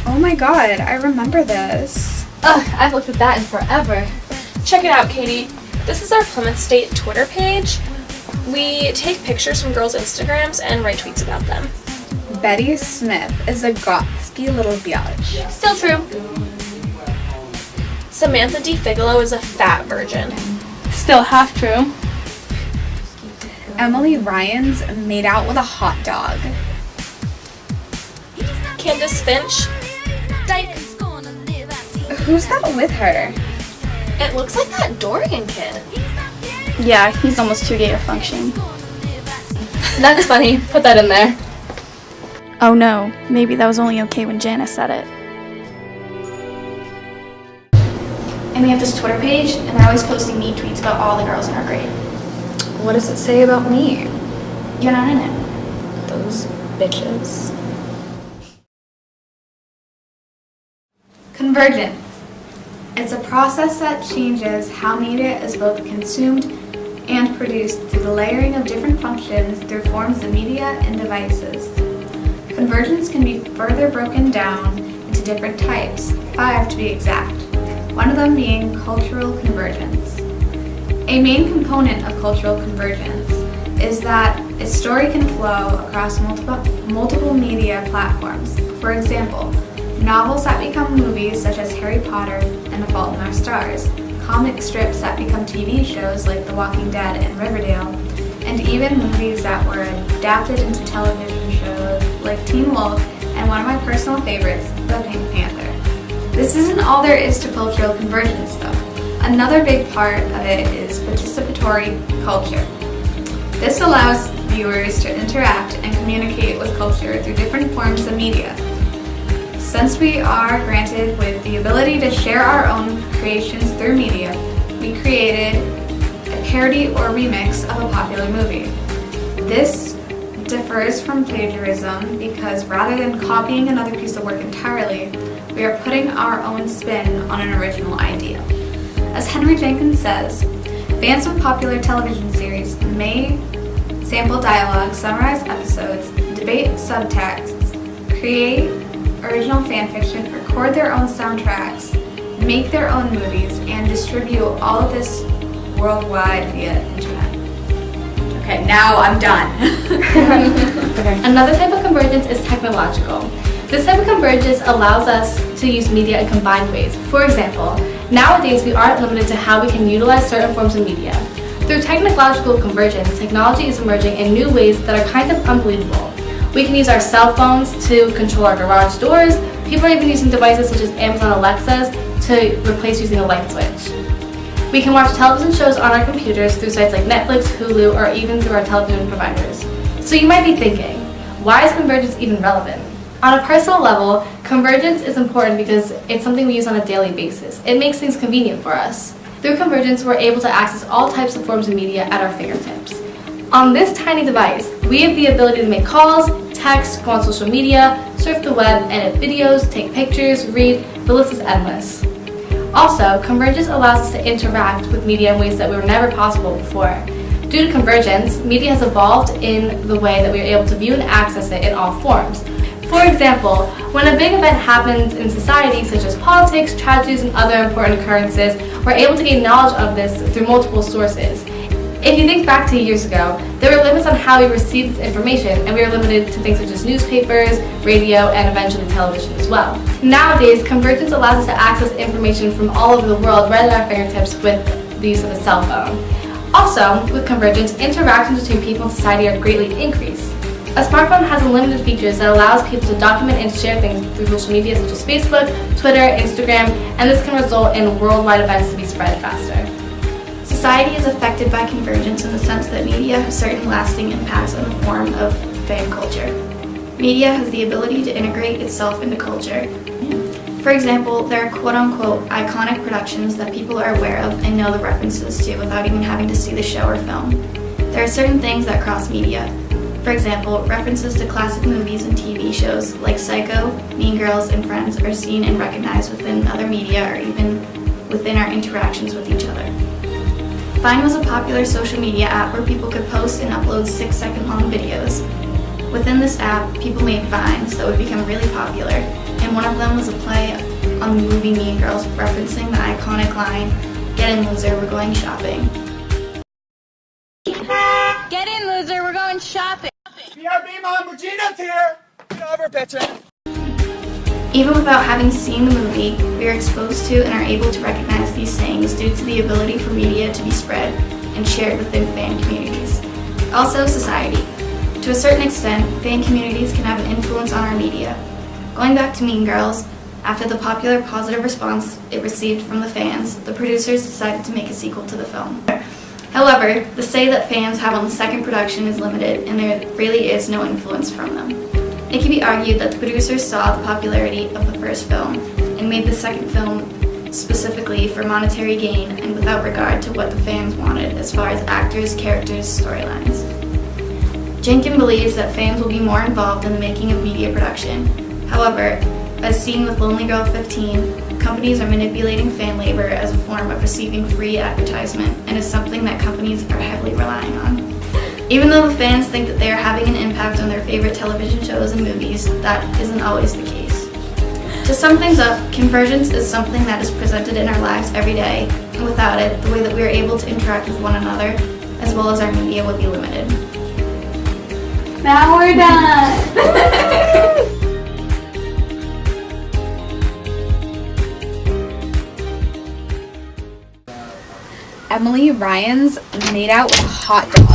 Oh my god, I remember this. Ugh, I've looked at that in forever. Check it out, Katie. This is our Plymouth State Twitter page. We take pictures from girls' Instagrams and write tweets about them. Betty Smith is a gotsky little biatch. Still true. Samantha D. Figelo is a fat virgin. Still half true. Emily Ryan's made out with a hot dog. Candace Finch. Dyke. Who's that with her? It looks like that Dorian kid. Yeah, he's almost too gay to function. That's funny. Put that in there. Oh no, maybe that was only okay when Janice said it. And we have this Twitter page, and we're always posting mean tweets about all the girls in our grade. What does it say about me? You're not in it. Those bitches. Convergence. It's a process that changes how media is both consumed and produced through the layering of different functions through forms of media and devices. Convergence can be further broken down into different types, 5 to be exact, one of them being cultural convergence. A main component of cultural convergence is that a story can flow across multiple media platforms. For example, novels that become movies such as Harry Potter and The Fault in Our Stars, comic strips that become TV shows like The Walking Dead and Riverdale, and even movies that were adapted into television shows like Teen Wolf and one of my personal favorites, The Pink Panther. This isn't all there is to cultural convergence though. Another big part of it is participatory culture. This allows viewers to interact and communicate with culture through different forms of media. Since we are granted with the ability to share our own creations through media, we created a parody or remix of a popular movie. This differs from plagiarism because rather than copying another piece of work entirely, we are putting our own spin on an original idea. As Henry Jenkins says, fans of popular television series may sample dialogue, summarize episodes, debate subtexts, create original fanfiction, record their own soundtracks, make their own movies, and distribute all of this worldwide via internet. Okay, now I'm done. Another type of convergence is technological. This type of convergence allows us to use media in combined ways. For example, nowadays we aren't limited to how we can utilize certain forms of media. Through technological convergence, technology is emerging in new ways that are kind of unbelievable. We can use our cell phones to control our garage doors. People are even using devices such as Amazon Alexas to replace using a light switch. We can watch television shows on our computers through sites like Netflix, Hulu, or even through our television providers. So you might be thinking, why is convergence even relevant? On a personal level, convergence is important because it's something we use on a daily basis. It makes things convenient for us. Through convergence, we're able to access all types of forms of media at our fingertips. On this tiny device, we have the ability to make calls, text, go on social media, surf the web, edit videos, take pictures, read, the list is endless. Also, convergence allows us to interact with media in ways that were never possible before. Due to convergence, media has evolved in the way that we are able to view and access it in all forms. For example, when a big event happens in society, such as politics, tragedies, and other important occurrences, we're able to gain knowledge of this through multiple sources. If you think back to years ago, there were limits on how we received this information, and we were limited to things such as newspapers, radio, and eventually television as well. Nowadays, convergence allows us to access information from all over the world right at our fingertips with the use of a cell phone. Also, with convergence, interactions between people in society are greatly increased. A smartphone has unlimited features that allows people to document and share things through social media such as Facebook, Twitter, Instagram, and this can result in worldwide events to be spread faster. Society is affected by convergence in the sense that media has certain lasting impacts on the form of fan culture. Media has the ability to integrate itself into culture. For example, there are quote-unquote iconic productions that people are aware of and know the references to without even having to see the show or film. There are certain things that cross media. For example, references to classic movies and TV shows like Psycho, Mean Girls, and Friends are seen and recognized within other media or even within our interactions with each other. Vine was a popular social media app where people could post and upload 6-second long videos. Within this app, people made vines that would become really popular, and one of them was a play on the movie Mean Girls referencing the iconic line, "Get in, loser, we're going shopping." Get in, loser, we're going shopping. BRB, Mom, Regina's here! Get over, bitches! Even without having seen the movie, we are exposed to and are able to recognize these sayings due to the ability for media to be spread and shared within fan communities. Also, society. To a certain extent, fan communities can have an influence on our media. Going back to Mean Girls, after the popular positive response it received from the fans, the producers decided to make a sequel to the film. However, the say that fans have on the second production is limited, and there really is no influence from them. It can be argued that the producers saw the popularity of the first film and made the second film specifically for monetary gain and without regard to what the fans wanted as far as actors, characters, storylines. Jenkin believes that fans will be more involved in the making of media production. However, as seen with Lonely Girl 15, companies are manipulating fan labor as a form of receiving free advertisement and is something that companies are heavily relying on. Even though the fans think that they are having an impact on their favorite television shows and movies, that isn't always the case. To sum things up, Convergence is something that is presented in our lives every day, and without it, the way that we are able to interact with one another, as well as our media, would be limited. Now we're done! Emily Ryan's made out with a hot dog.